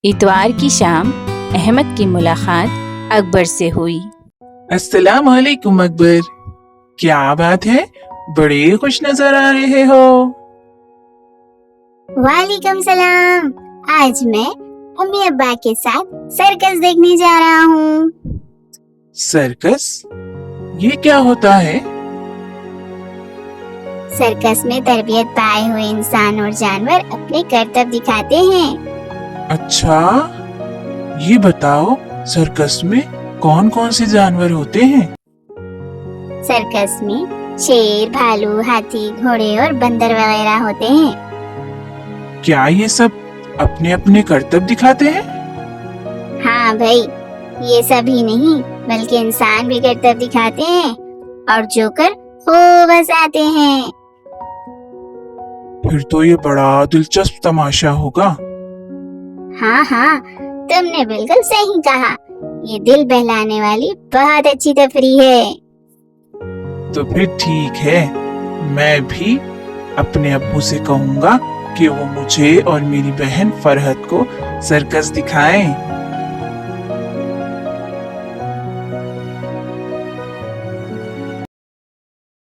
इतवार की शाम अहमद की मुलाकात अकबर से हुई। अस्सलाम वालेकुम अकबर, क्या बात है, बड़े खुश नजर आ रहे हो। वालेकुम सलाम। आज मैं अम्मी अब्बा के साथ सर्कस देखने जा रहा हूँ। सर्कस, ये क्या होता है? सर्कस में तरबियत पाए हुए इंसान और जानवर अपने करतब दिखाते हैं। अच्छा, ये बताओ सर्कस में कौन कौन से जानवर होते हैं? सर्कस में शेर, भालू, हाथी, घोड़े और बंदर वगैरह होते हैं। क्या ये सब अपने अपने करतब दिखाते हैं? हाँ भाई, ये सभी नहीं बल्कि इंसान भी करतब दिखाते हैं और जोकर खूब हंसाते हैं। फिर तो ये बड़ा दिलचस्प तमाशा होगा। हाँ, तुमने बिल्कुल सही कहा। ये दिल बहलाने वाली बहुत अच्छी तफरीह है। तो फिर ठीक है, मैं भी अपने अब्बू से कहूँगा कि वो मुझे और मेरी बहन फरहत को सर्कस दिखाएं।